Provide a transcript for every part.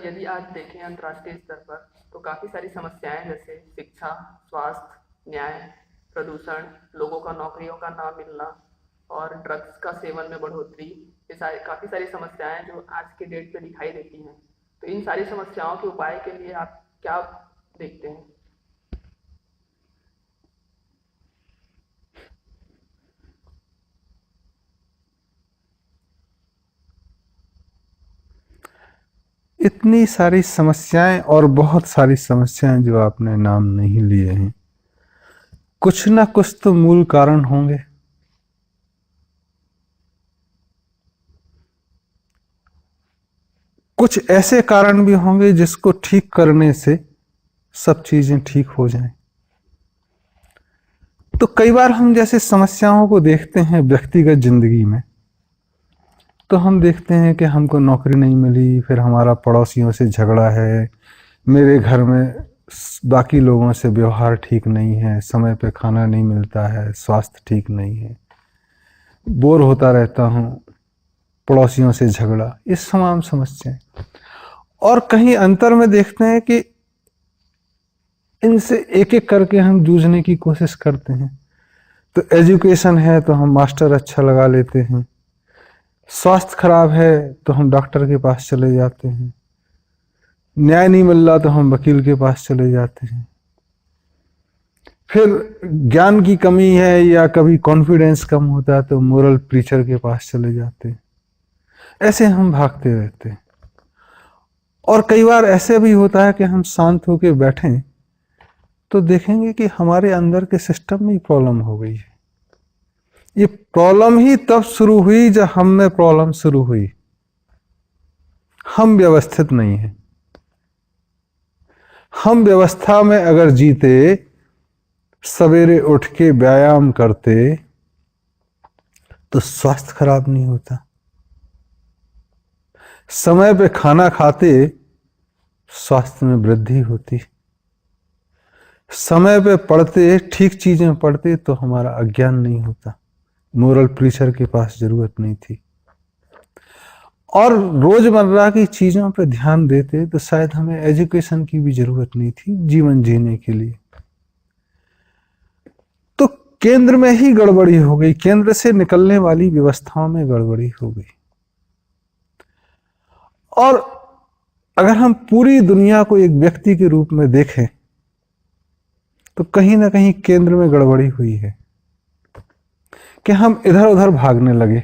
यदि आज देखें अंतर्राष्ट्रीय स्तर पर तो काफ़ी सारी समस्याएं जैसे शिक्षा, स्वास्थ्य, न्याय, प्रदूषण, लोगों का नौकरियों का ना मिलना और ड्रग्स का सेवन में बढ़ोतरी, ये सारी काफ़ी सारी समस्याएं जो आज के डेट पे दिखाई देती हैं। तो इन सारी समस्याओं के उपाय के लिए आप क्या देखते हैं? इतनी सारी समस्याएं और बहुत सारी समस्याएं जो आपने नाम नहीं लिए हैं, कुछ ना कुछ तो मूल कारण होंगे। कुछ ऐसे कारण भी होंगे जिसको ठीक करने से सब चीजें ठीक हो जाएं। तो कई बार हम जैसे समस्याओं को देखते हैं व्यक्तिगत जिंदगी में, तो हम देखते हैं कि हमको नौकरी नहीं मिली, फिर हमारा पड़ोसियों से झगड़ा है, मेरे घर में बाकी लोगों से व्यवहार ठीक नहीं है, समय पे खाना नहीं मिलता है, स्वास्थ्य ठीक नहीं है, बोर होता रहता हूँ, पड़ोसियों से झगड़ा, ये तमाम समस्याएं। और कहीं अंतर में देखते हैं कि इनसे एक एक करके हम जूझने की कोशिश करते हैं। तो एजुकेशन है तो हम मास्टर अच्छा लगा लेते हैं, स्वास्थ्य खराब है तो हम डॉक्टर के पास चले जाते हैं, न्याय नहीं मिल रहा तो हम वकील के पास चले जाते हैं, फिर ज्ञान की कमी है या कभी कॉन्फिडेंस कम होता है तो मोरल प्रीचर के पास चले जाते हैं। ऐसे हम भागते रहते हैं। और कई बार ऐसे भी होता है कि हम शांत होकर बैठें तो देखेंगे कि हमारे अंदर के सिस्टम में प्रॉब्लम हो गई है। ये प्रॉब्लम ही तब शुरू हुई जब हम में प्रॉब्लम शुरू हुई। हम व्यवस्थित नहीं है। हम व्यवस्था में अगर जीते, सवेरे उठ के व्यायाम करते तो स्वास्थ्य खराब नहीं होता, समय पे खाना खाते स्वास्थ्य में वृद्धि होती, समय पे पढ़ते, ठीक चीजें पढ़ते तो हमारा अज्ञान नहीं होता, मोरल प्रीचर के पास जरूरत नहीं थी, और रोजमर्रा की चीजों पे ध्यान देते तो शायद हमें एजुकेशन की भी जरूरत नहीं थी जीवन जीने के लिए। तो केंद्र में ही गड़बड़ी हो गई, केंद्र से निकलने वाली व्यवस्थाओं में गड़बड़ी हो गई। और अगर हम पूरी दुनिया को एक व्यक्ति के रूप में देखें तो कहीं ना कहीं केंद्र में गड़बड़ी हुई है कि हम इधर उधर भागने लगे।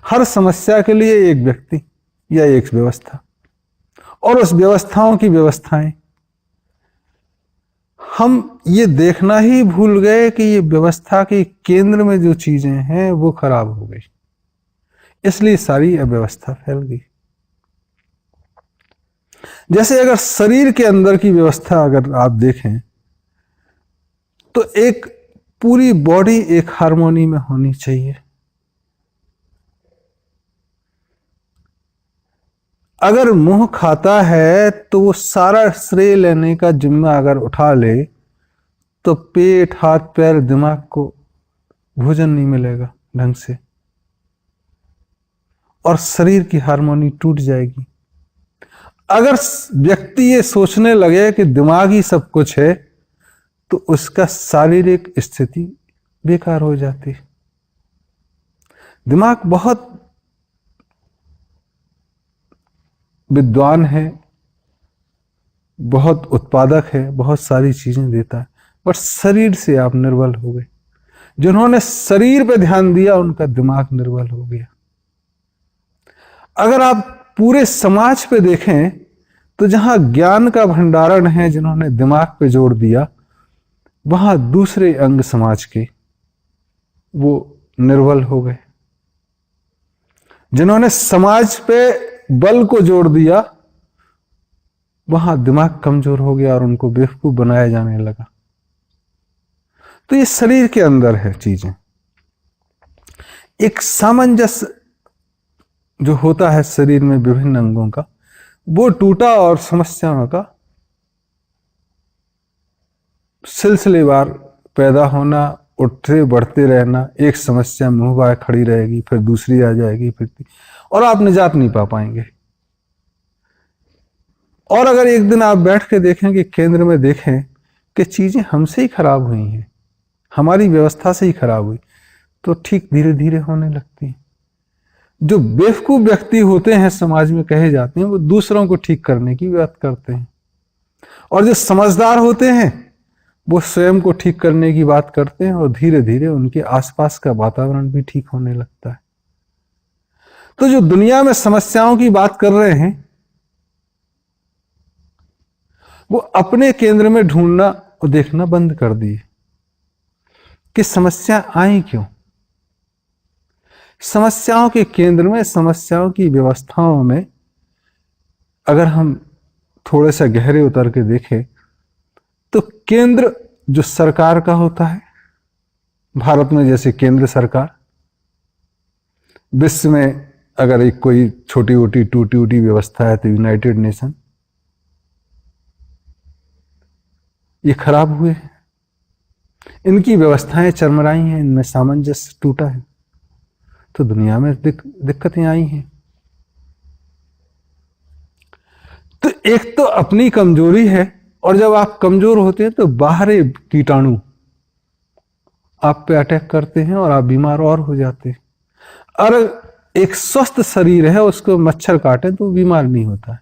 हर समस्या के लिए एक व्यक्ति या एक व्यवस्था, और उस व्यवस्थाओं की व्यवस्थाएं। हम ये देखना ही भूल गए कि ये व्यवस्था के केंद्र में जो चीजें हैं वो खराब हो गई, इसलिए सारी अव्यवस्था फैल गई। जैसे अगर शरीर के अंदर की व्यवस्था अगर आप देखें तो एक पूरी बॉडी एक हार्मोनी में होनी चाहिए। अगर मुंह खाता है तो वो सारा श्रेय लेने का जिम्मा अगर उठा ले तो पेट, हाथ पैर, दिमाग को भोजन नहीं मिलेगा ढंग से और शरीर की हार्मोनी टूट जाएगी। अगर व्यक्ति ये सोचने लगे कि दिमाग ही सब कुछ है तो उसका शारीरिक स्थिति बेकार हो जाती। दिमाग बहुत विद्वान है, बहुत उत्पादक है, बहुत सारी चीजें देता है, पर शरीर से आप निर्बल हो गए। जिन्होंने शरीर पे ध्यान दिया उनका दिमाग निर्बल हो गया। अगर आप पूरे समाज पे देखें तो जहां ज्ञान का भंडारण है, जिन्होंने दिमाग पे जोर दिया, वहां दूसरे अंग समाज के वो निर्बल हो गए। जिन्होंने समाज पे बल को जोड़ दिया, वहां दिमाग कमजोर हो गया और उनको बेवकूफ बनाया जाने लगा। तो ये शरीर के अंदर है चीजें। एक सामंजस्य जो होता है शरीर में विभिन्न अंगों का, वो टूटा और समस्याओं का सिलसिलेवार पैदा होना, उठते बढ़ते रहना, एक समस्या मुंह बाय खड़ी रहेगी, फिर दूसरी आ जाएगी, फिर और आप निजात नहीं पा पाएंगे। और अगर एक दिन आप बैठ के देखें कि केंद्र में देखें कि चीजें हमसे ही खराब हुई हैं, हमारी व्यवस्था से ही खराब हुई, तो ठीक धीरे धीरे होने लगती है। जो बेवकूफ व्यक्ति होते हैं समाज में कहे जाते हैं, वो दूसरों को ठीक करने की बात करते हैं, और जो समझदार होते हैं वो स्वयं को ठीक करने की बात करते हैं, और धीरे धीरे उनके आसपास का वातावरण भी ठीक होने लगता है। तो जो दुनिया में समस्याओं की बात कर रहे हैं, वो अपने केंद्र में ढूंढना और देखना बंद कर दिए कि समस्या आई क्यों। समस्याओं के केंद्र में, समस्याओं की व्यवस्थाओं में अगर हम थोड़े से गहरे उतर के देखें तो केंद्र जो सरकार का होता है, भारत में जैसे केंद्र सरकार, विश्व में अगर एक कोई छोटी मोटी टूटी उटी व्यवस्था है तो यूनाइटेड नेशन, ये खराब हुए, इनकी व्यवस्थाएं चरमराई हैं, इनमें सामंजस्य टूटा है, तो दुनिया में दिक्कतें आई हैं। तो एक तो अपनी कमजोरी है, और जब आप कमजोर होते हैं तो बाहरी कीटाणु आप पे अटैक करते हैं और आप बीमार और हो जाते हैं। और एक स्वस्थ शरीर है, उसको मच्छर काटे तो बीमार नहीं होता है,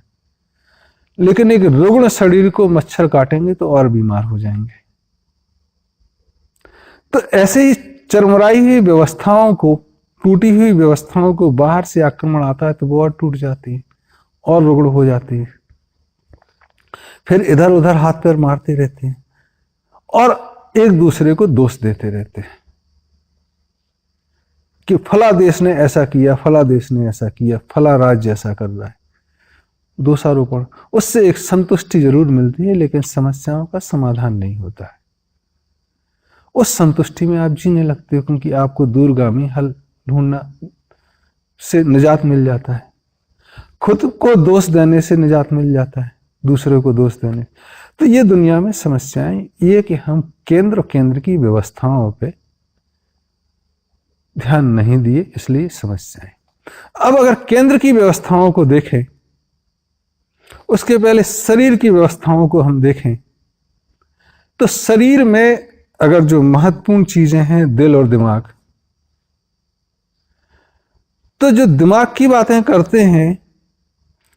लेकिन एक रुग्ण शरीर को मच्छर काटेंगे तो और बीमार हो जाएंगे। तो ऐसे ही चरमराई हुई व्यवस्थाओं को, टूटी हुई व्यवस्थाओं को बाहर से आक्रमण आता है तो वो और टूट जाती है और रुग्ण हो जाती है, फिर इधर उधर हाथ पैर मारते रहते हैं और एक दूसरे को दोष देते रहते हैं कि फला देश ने ऐसा किया, फला देश ने ऐसा किया, फला राज्य ऐसा कर रहा है। दोषारोपण, उससे एक संतुष्टि जरूर मिलती है, लेकिन समस्याओं का समाधान नहीं होता है। उस संतुष्टि में आप जीने लगते हो, क्योंकि आपको दूरगामी हल ढूंढना से निजात मिल जाता है, खुद को दोष देने से निजात मिल जाता है, दूसरे को दोष देने। तो ये दुनिया में समस्याएं ये कि हम केंद्र की व्यवस्थाओं पे ध्यान नहीं दिए, इसलिए समस्याएं। अब अगर केंद्र की व्यवस्थाओं को देखें, उसके पहले शरीर की व्यवस्थाओं को हम देखें, तो शरीर में अगर जो महत्वपूर्ण चीजें हैं दिल और दिमाग, तो जो दिमाग की बातें करते हैं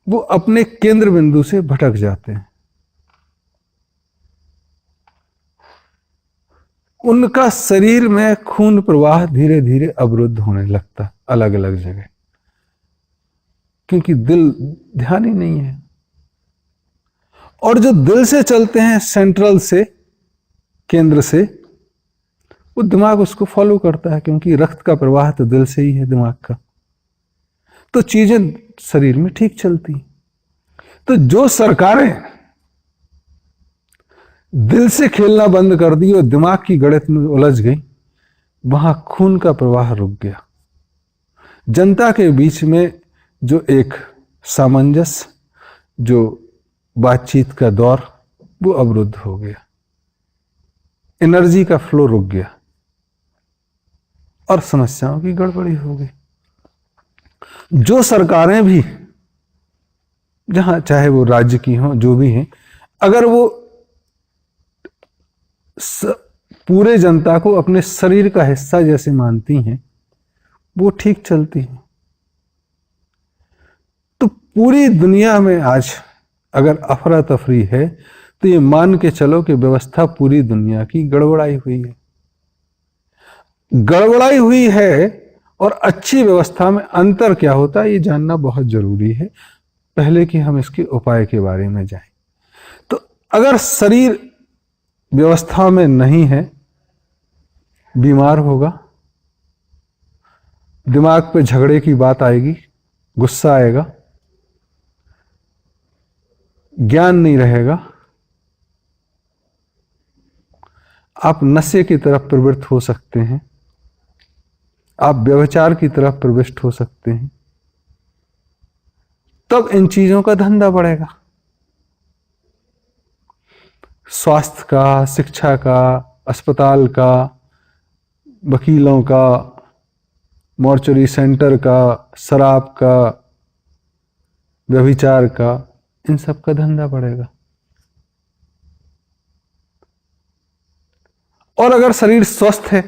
वो अपने केंद्र बिंदु से भटक जाते हैं। उनका शरीर में खून प्रवाह धीरे धीरे अवरुद्ध होने लगता अलग अलग जगह, क्योंकि दिल ध्यान ही नहीं है। और जो दिल से चलते हैं, सेंट्रल से, केंद्र से, वो दिमाग उसको फॉलो करता है, क्योंकि रक्त का प्रवाह तो दिल से ही है, दिमाग का। तो चीजें शरीर में ठीक चलती। तो जो सरकारें दिल से खेलना बंद कर दी और दिमाग की गणित में उलझ गई, वहां खून का प्रवाह रुक गया। जनता के बीच में जो एक सामंजस्य, जो बातचीत का दौर, वो अवरुद्ध हो गया, एनर्जी का फ्लो रुक गया और समस्याओं की गड़बड़ी हो गई। जो सरकारें भी, जहां चाहे वो राज्य की हो, जो भी हैं, अगर वो पूरे जनता को अपने शरीर का हिस्सा जैसे मानती हैं, वो ठीक चलती हैं। तो पूरी दुनिया में आज अगर अफरा तफरी है तो ये मान के चलो कि व्यवस्था पूरी दुनिया की गड़बड़ाई हुई है। गड़बड़ाई हुई है, और अच्छी व्यवस्था में अंतर क्या होता है ये जानना बहुत जरूरी है, पहले कि हम इसके उपाय के बारे में जाएं। तो अगर शरीर व्यवस्था में नहीं है, बीमार होगा, दिमाग पे झगड़े की बात आएगी, गुस्सा आएगा, ज्ञान नहीं रहेगा, आप नशे की तरफ प्रवृत्त हो सकते हैं, आप व्यभिचार की तरफ प्रविष्ट हो सकते हैं। तब इन चीजों का धंधा बढ़ेगा, स्वास्थ्य का, शिक्षा का, अस्पताल का, वकीलों का, मॉर्चरी सेंटर का, शराब का, व्यभिचार का, इन सब का धंधा बढ़ेगा। और अगर शरीर स्वस्थ है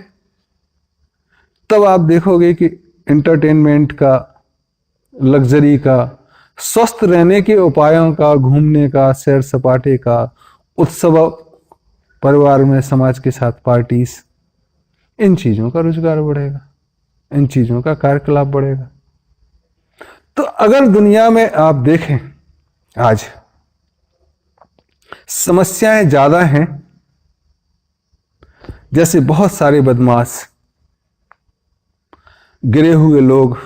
तब आप देखोगे कि एंटरटेनमेंट का, लग्जरी का, स्वस्थ रहने के उपायों का, घूमने का, सैर सपाटे का, उत्सव, परिवार में समाज के साथ पार्टीज, इन चीजों का रोजगार बढ़ेगा, इन चीजों का कार्यकलाप बढ़ेगा। तो अगर दुनिया में आप देखें आज समस्याएं ज्यादा हैं, जैसे बहुत सारे बदमाश, गिरे हुए लोग,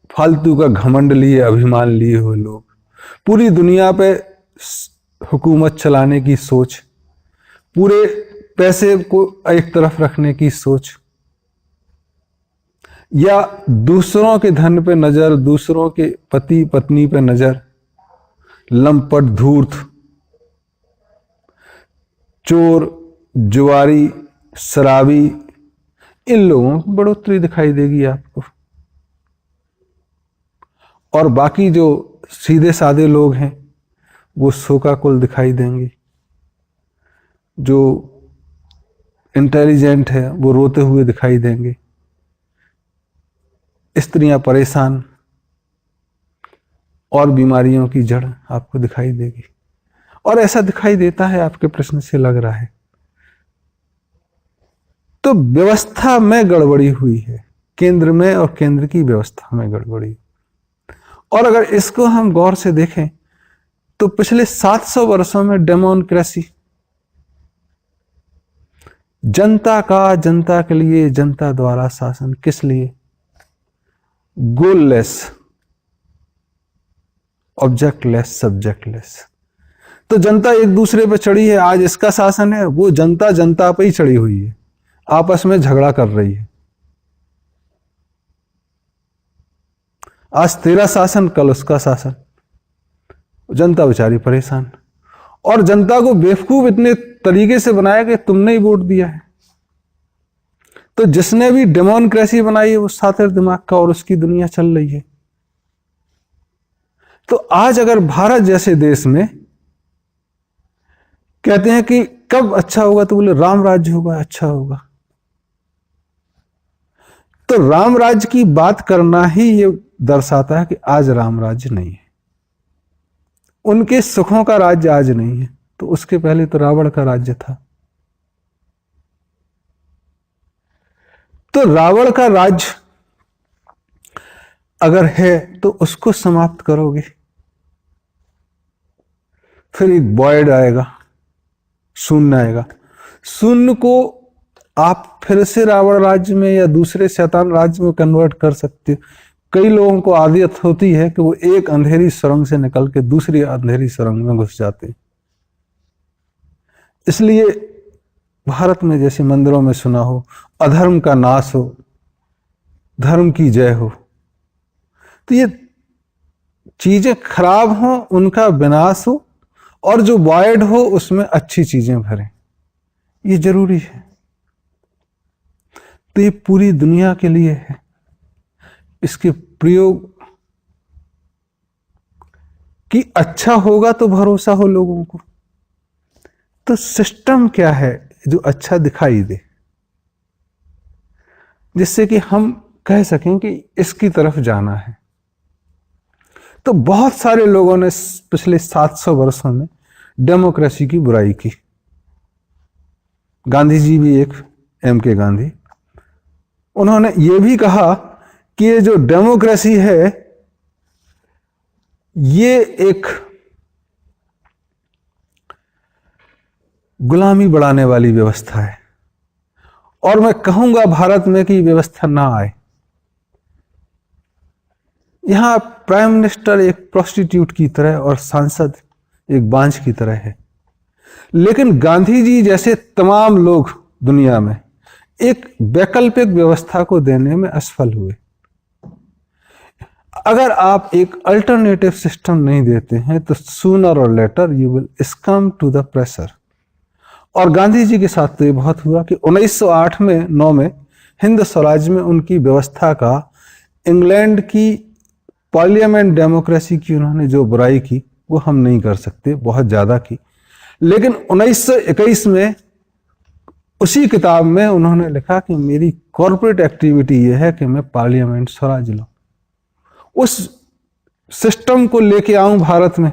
फालतू का घमंड लिए, अभिमान लिए हुए लोग, पूरी दुनिया पे हुकूमत चलाने की सोच, पूरे पैसे को एक तरफ रखने की सोच, या दूसरों के धन पे नजर, दूसरों के पति पत्नी पे नजर, लंपट, धूर्त, चोर, जुआरी, शराबी, इन लोगों को बढ़ोतरी दिखाई देगी आपको। और बाकी जो सीधे साधे लोग हैं वो शोकाकुल दिखाई देंगे। जो इंटेलिजेंट है वो रोते हुए दिखाई देंगे। स्त्रियां परेशान, और बीमारियों की जड़ आपको दिखाई देगी। और ऐसा दिखाई देता है, आपके प्रश्न से लग रहा है। तो व्यवस्था में गड़बड़ी हुई है, केंद्र में, और केंद्र की व्यवस्था में गड़बड़ी। और अगर इसको हम गौर से देखें तो पिछले 700 वर्षों में डेमोक्रेसी, जनता का, जनता के लिए, जनता द्वारा शासन, किस लिए? गोललेस, ऑब्जेक्टलेस, सब्जेक्टलेस। तो जनता एक दूसरे पे चढ़ी है। आज इसका शासन है, वो जनता जनता पे ही चढ़ी हुई है, आपस में झगड़ा कर रही है। आज तेरा शासन, कल उसका शासन, जनता बेचारी परेशान। और जनता को बेवकूफ इतने तरीके से बनाया कि तुमने ही वोट दिया है। तो जिसने भी डेमोक्रेसी बनाई है वो सातिर दिमाग का, और उसकी दुनिया चल रही है। तो आज अगर भारत जैसे देश में कहते हैं कि कब अच्छा होगा, तो बोले राम राज्य होगा, अच्छा होगा। तो राम राज्य की बात करना ही ये दर्शाता है कि आज राम राज्य नहीं है, उनके सुखों का राज्य आज नहीं है। तो उसके पहले तो रावण का राज्य था। तो रावण का राज्य अगर है तो उसको समाप्त करोगे, फिर एक वॉइड आएगा, शून्य आएगा। शून्य को आप फिर से रावण राज्य में या दूसरे शैतान राज्य में कन्वर्ट कर सकते हो। कई लोगों को आदत होती है कि वो एक अंधेरी सुरंग से निकल के दूसरी अंधेरी सुरंग में घुस जाते। इसलिए भारत में जैसे मंदिरों में सुना हो, अधर्म का नाश हो, धर्म की जय हो। तो ये चीजें खराब हो, उनका विनाश हो, और जो वॉइड हो उसमें अच्छी चीजें भरें, ये जरूरी है। तो ये पूरी दुनिया के लिए है। इसके प्रयोग कि अच्छा होगा तो भरोसा हो लोगों को। तो सिस्टम क्या है जो अच्छा दिखाई दे, जिससे कि हम कह सकें कि इसकी तरफ जाना है। तो बहुत सारे लोगों ने पिछले 700 वर्षों में डेमोक्रेसी की बुराई की। गांधी जी भी एक, M.K. गांधी, उन्होंने ये भी कहा कि ये जो डेमोक्रेसी है ये एक गुलामी बढ़ाने वाली व्यवस्था है, और मैं कहूंगा भारत में कि व्यवस्था ना आए। यहां प्राइम मिनिस्टर एक प्रोस्टिट्यूट की तरह और सांसद एक बांझ की तरह है। लेकिन गांधी जी जैसे तमाम लोग दुनिया में एक वैकल्पिक व्यवस्था को देने में असफल हुए। अगर आप एक अल्टरनेटिव सिस्टम नहीं देते हैं तो सूनर और later you will succumb to the pressure. और गांधी जी के साथ तो ये बहुत हुआ कि 1908 में 9 में हिंद स्वराज में उनकी व्यवस्था का इंग्लैंड की पार्लियामेंट डेमोक्रेसी की उन्होंने जो बुराई की वो हम नहीं कर सकते, बहुत ज्यादा की। लेकिन 1921 में उसी किताब में उन्होंने लिखा कि मेरी कॉर्पोरेट एक्टिविटी यह है कि मैं पार्लियामेंट स्वराज लाऊं, उस सिस्टम को लेके आऊं भारत में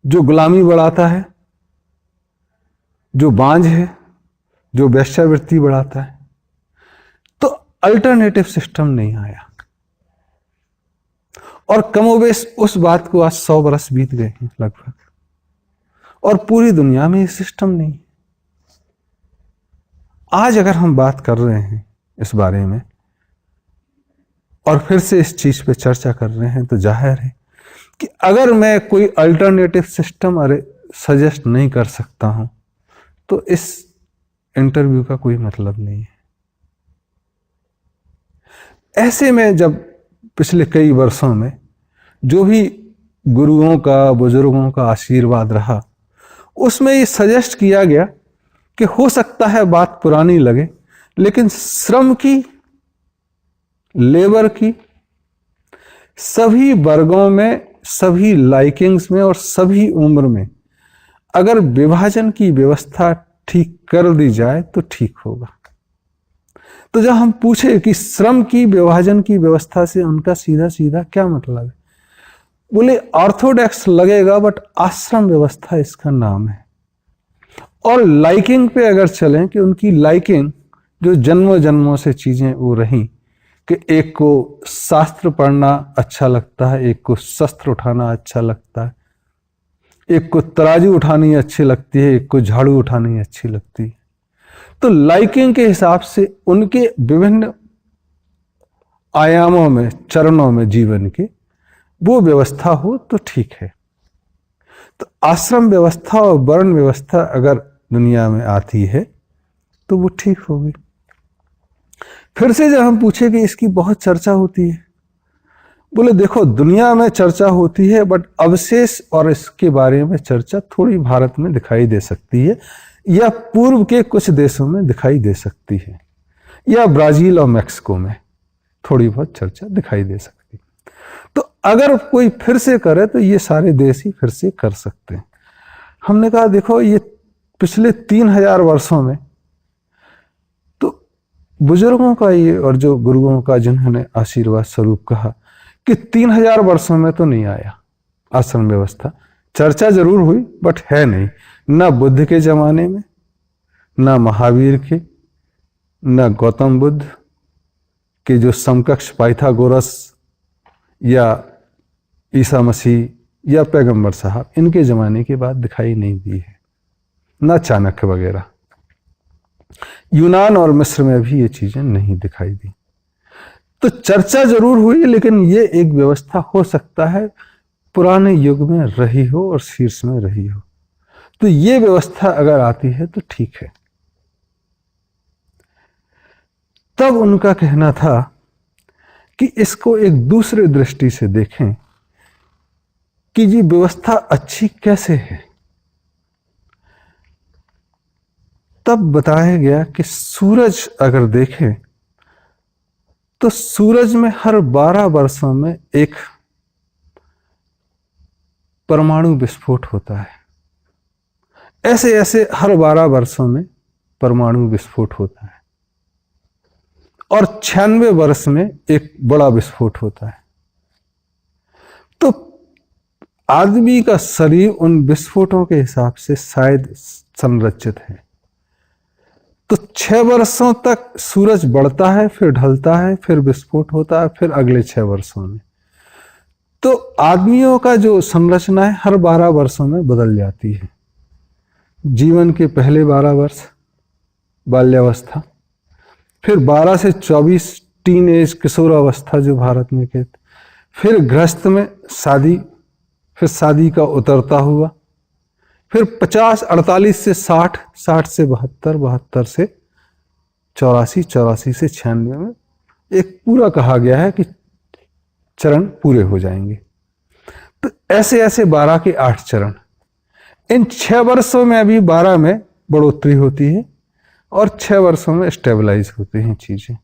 जो गुलामी बढ़ाता है, जो बांझ है, जो वेश्यावृत्ति बढ़ाता है। तो अल्टरनेटिव सिस्टम नहीं आया और कमोबेश उस बात को आज 100 बरस बीत गए हैं लगभग, और पूरी दुनिया में ये सिस्टम नहीं। आज अगर हम बात कर रहे हैं इस बारे में और फिर से इस चीज पे चर्चा कर रहे हैं, तो जाहिर है कि अगर मैं कोई अल्टरनेटिव सिस्टम सजेस्ट नहीं कर सकता हूं तो इस इंटरव्यू का कोई मतलब नहीं है। ऐसे में जब पिछले कई वर्षों में जो भी गुरुओं का, बुजुर्गों का आशीर्वाद रहा, उसमें ये सजेस्ट किया गया कि हो सकता है बात पुरानी लगे, लेकिन श्रम की, लेबर की, सभी वर्गों में, सभी लाइकिंग्स में और सभी उम्र में अगर विभाजन की व्यवस्था ठीक कर दी जाए तो ठीक होगा। तो जब हम पूछे कि श्रम की विभाजन की व्यवस्था से उनका सीधा सीधा क्या मतलब है, बोले ऑर्थोडॉक्स लगेगा बट आश्रम व्यवस्था इसका नाम है। और लाइकिंग पे अगर चलें कि उनकी लाइकिंग जो जन्मों जन्मों से चीजें वो रही कि एक को शास्त्र पढ़ना अच्छा लगता है, एक को शस्त्र उठाना अच्छा लगता है, एक को तराजू उठानी अच्छी लगती है, एक को झाड़ू उठानी अच्छी लगती है। तो लाइकिंग के हिसाब से उनके विभिन्न आयामों में, चरणों में जीवन के वो व्यवस्था हो तो ठीक है। तो आश्रम व्यवस्था और वर्ण व्यवस्था अगर दुनिया में आती है तो वो ठीक होगी। फिर से जब हम पूछे कि इसकी बहुत चर्चा होती है, बोले देखो दुनिया में चर्चा होती है बट अवशेष और इसके बारे में चर्चा थोड़ी भारत में दिखाई दे सकती है, या पूर्व के कुछ देशों में दिखाई दे सकती है, या ब्राजील और मैक्सिको में थोड़ी बहुत चर्चा दिखाई दे सकती है। तो अगर कोई फिर से करे तो ये सारे देश ही फिर से कर सकते हैं। हमने कहा देखो ये पिछले 3000 वर्षों में तो बुजुर्गों का ये और जो गुरुओं का जिन्होंने आशीर्वाद स्वरूप कहा कि 3000 वर्षों में तो नहीं आया आश्रम व्यवस्था। चर्चा जरूर हुई बट है नहीं, ना बुद्ध के जमाने में, ना महावीर के, ना गौतम बुद्ध के जो समकक्ष पाइथागोरस या ईसा मसीह या पैगंबर साहब, इनके जमाने के बाद दिखाई नहीं दी है, ना चाणक्य वगैरह। यूनान और मिस्र में भी ये चीजें नहीं दिखाई दी। तो चर्चा जरूर हुई, लेकिन ये एक व्यवस्था हो सकता है पुराने युग में रही हो और शीर्ष में रही हो। तो ये व्यवस्था अगर आती है तो ठीक है। तब उनका कहना था कि इसको एक दूसरे दृष्टि से देखें कि ये व्यवस्था अच्छी कैसे है। तब बताया गया कि सूरज अगर देखें तो सूरज में हर 12 वर्षों में एक परमाणु विस्फोट होता है। ऐसे ऐसे हर 12 वर्षों में परमाणु विस्फोट होता है और 96 वर्ष में एक बड़ा विस्फोट होता है। तो आदमी का शरीर उन विस्फोटों के हिसाब से शायद संरचित है। तो 6 वर्षों तक सूरज बढ़ता है, फिर ढलता है, फिर विस्फोट होता है, फिर अगले 6 वर्षों में। तो आदमियों का जो संरचना है हर 12 वर्षों में बदल जाती है। जीवन के पहले 12 वर्ष बाल्यावस्था, फिर 12 से 24 टीन एज किशोरावस्था जो भारत में कहते, फिर गृहस्थ में शादी, फिर शादी का उतरता हुआ, फिर 50, 48 से 60, 60 से 72, 72 से 84, 84 से 96 में एक पूरा कहा गया है कि चरण पूरे हो जाएंगे। तो ऐसे ऐसे 12 के 8 चरण। इन 6 वर्षों में अभी 12 में बढ़ोतरी होती है और 6 वर्षों में स्टेबलाइज होती हैं चीजें।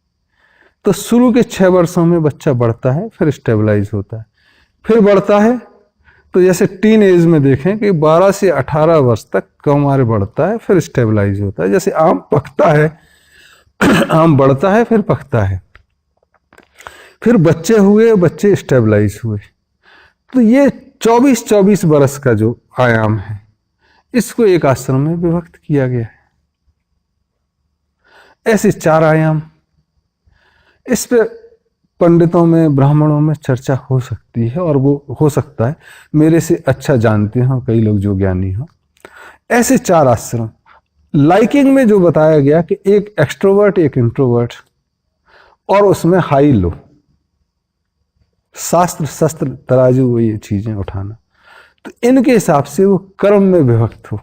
तो शुरू के 6 वर्षों में बच्चा बढ़ता है, फिर स्टेबलाइज होता है, फिर बढ़ता है। तो जैसे टीन एज में देखें कि 12 से 18 वर्ष तक कौमार बढ़ता है, फिर स्टेबलाइज होता है। जैसे आम पकता है, आम बढ़ता है फिर पकता है, फिर बच्चे हुए, बच्चे स्टेबलाइज हुए। तो ये 24-24 बरस का जो आयाम है, इसको एक आश्रम में विभक्त किया गया है। ऐसे 4 आयाम, इस पे पंडितों में, ब्राह्मणों में चर्चा हो सकती है, और वो हो सकता है मेरे से अच्छा जानते हो कई लोग जो ज्ञानी हो। ऐसे 4 आश्रम लाइकिंग में जो बताया गया कि एक एक्सट्रोवर्ट, एक इंट्रोवर्ट, और उसमें हाई लो, शास्त्र शस्त्र तराजू, वो ये चीजें उठाना। तो इनके हिसाब से वो कर्म में विभक्त हो।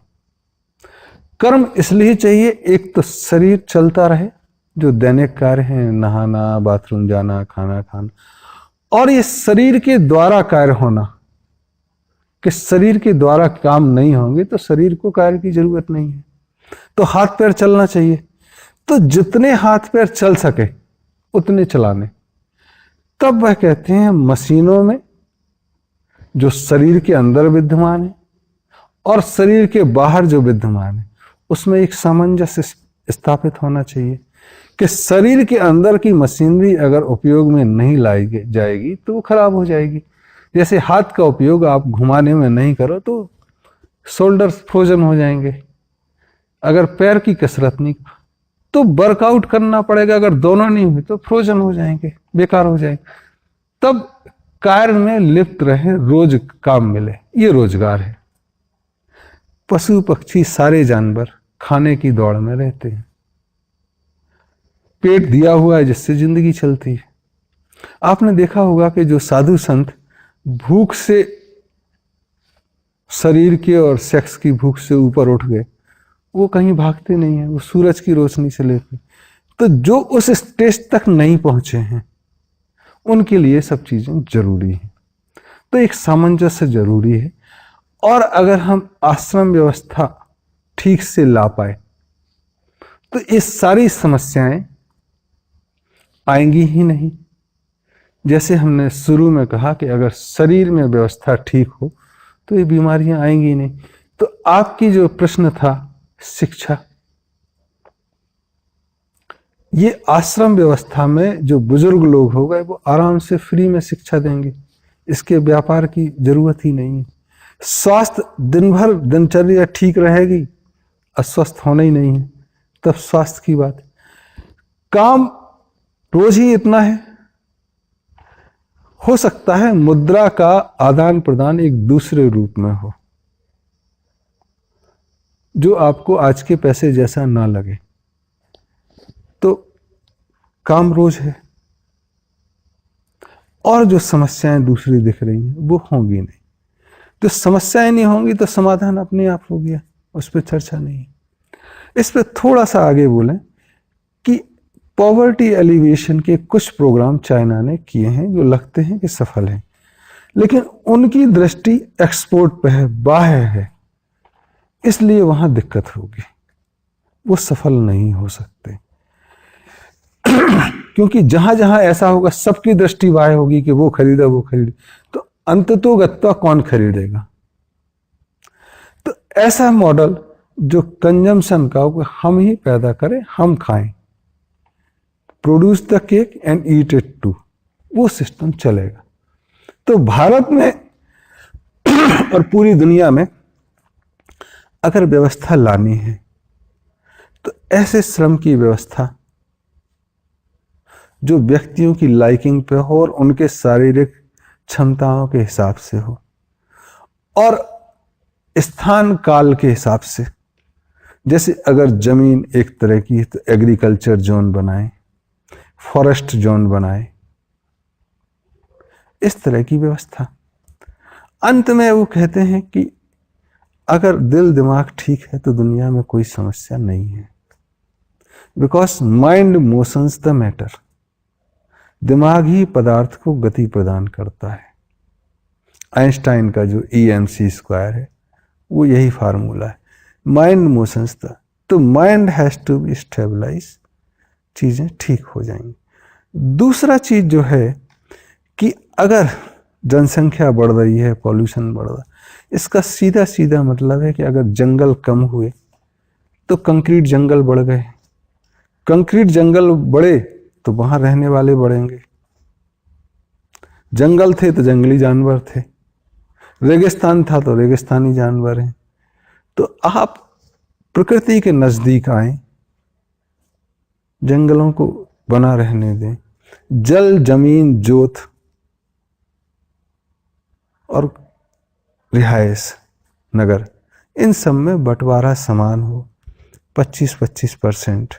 कर्म इसलिए चाहिए, एक तो शरीर चलता रहे, जो दैनिक कार्य हैं, नहाना, बाथरूम जाना, खाना खाना, और ये शरीर के द्वारा कार्य होना, कि शरीर के द्वारा काम नहीं होंगे तो शरीर को कार्य की जरूरत नहीं है। तो हाथ पैर चलना चाहिए, तो जितने हाथ पैर चल सके उतने चलाने। तब वह कहते हैं मशीनों में जो शरीर के अंदर विद्यमान है और शरीर के बाहर जो विद्यमान है, उसमें एक सामंजस्य स्थापित होना चाहिए कि शरीर के अंदर की मशीनरी अगर उपयोग में नहीं लाई जाएगी तो वो खराब हो जाएगी। जैसे हाथ का उपयोग आप घुमाने में नहीं करो तो शोल्डर्स फ्रोजन हो जाएंगे। अगर पैर की कसरत नहीं तो वर्कआउट करना पड़ेगा, अगर दोनों नहीं हुई तो फ्रोजन हो जाएंगे, बेकार हो जाएंगे। तब कार्य में लिप्त रहे, रोज काम मिले, ये रोजगार है। पशु पक्षी सारे जानवर खाने की दौड़ में रहते हैं, पेट दिया हुआ है जिससे जिंदगी चलती है। आपने देखा होगा कि जो साधु संत भूख से, शरीर के और सेक्स की भूख से ऊपर उठ गए, वो कहीं भागते नहीं है, वो सूरज की रोशनी से लेते। तो जो उस स्टेज तक नहीं पहुंचे हैं उनके लिए सब चीजें जरूरी हैं। तो एक सामंजस्य जरूरी है। और अगर हम आश्रम व्यवस्था ठीक से ला पाए तो ये सारी समस्याएं आएंगी ही नहीं। जैसे हमने शुरू में कहा कि अगर शरीर में व्यवस्था ठीक हो तो ये बीमारियां आएंगी नहीं। तो आपकी जो प्रश्न था शिक्षा, ये आश्रम व्यवस्था में जो बुजुर्ग लोग हो गए वो आराम से फ्री में शिक्षा देंगे, इसके व्यापार की जरूरत ही नहीं है। स्वास्थ्य दिन भर दिनचर्या ठीक रहेगी, अस्वस्थ होना ही नहीं है, तब स्वास्थ्य की बात है। काम रोज ही इतना है, हो सकता है मुद्रा का आदान प्रदान एक दूसरे रूप में हो जो आपको आज के पैसे जैसा ना लगे, तो काम रोज है। और जो समस्याएं दूसरी दिख रही हैं वो होंगी नहीं। तो समस्याएं नहीं होंगी तो समाधान अपने आप हो गया, उस पर चर्चा नहीं। इस पर थोड़ा सा आगे बोलें कि पॉवर्टी एलिवेशन के कुछ प्रोग्राम चाइना ने किए हैं जो लगते हैं कि सफल हैं, लेकिन उनकी दृष्टि एक्सपोर्ट पे है, बाह्य है, इसलिए वहां दिक्कत होगी, वो सफल नहीं हो सकते। क्योंकि जहां जहां ऐसा होगा सबकी दृष्टि बाह्य होगी कि वो खरीदा वो खरीदे, तो अंततोगत्वा कौन खरीदेगा। तो ऐसा मॉडल जो कंजम्पशन का हो, हम ही पैदा करें, हम खाएं, produce the cake and eat it too, वो सिस्टम चलेगा। तो भारत में और पूरी दुनिया में अगर व्यवस्था लानी है तो ऐसे श्रम की व्यवस्था जो व्यक्तियों की लाइकिंग पे हो और उनके शारीरिक क्षमताओं के हिसाब से हो और स्थान काल के हिसाब से। जैसे अगर जमीन एक तरह की है तो एग्रीकल्चर जोन बनाए, फॉरेस्ट जोन बनाए, इस तरह की व्यवस्था। अंत में वो कहते हैं कि अगर दिल दिमाग ठीक है तो दुनिया में कोई समस्या नहीं है, because mind motions the matter. दिमाग ही पदार्थ को गति प्रदान करता है। आइंस्टाइन का जो EmC² है वो यही फार्मूला है, माइंड मोशंस द। तो mind has to be stabilize, चीजें ठीक हो जाएंगी। दूसरा चीज जो है कि अगर जनसंख्या बढ़ रही है, पॉल्यूशन बढ़ रहा है, इसका सीधा सीधा मतलब है कि अगर जंगल कम हुए तो कंक्रीट जंगल बढ़ गए, कंक्रीट जंगल बढ़े तो वहां रहने वाले बढ़ेंगे, जंगल थे तो जंगली जानवर थे, रेगिस्तान था तो रेगिस्तानी जानवर हैं। तो आप प्रकृति के नजदीक आए, जंगलों को बना रहने दें, जल जमीन जोत और रिहायश नगर, इन सब में बंटवारा समान हो, 25-25%।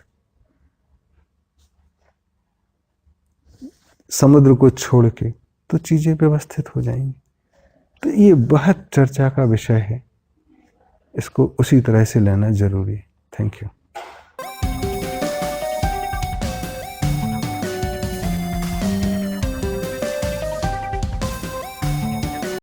समुद्र को छोड़ के तो चीजें व्यवस्थित हो जाएंगी। तो ये बहुत चर्चा का विषय है, इसको उसी तरह से लेना जरूरी है। Thank you.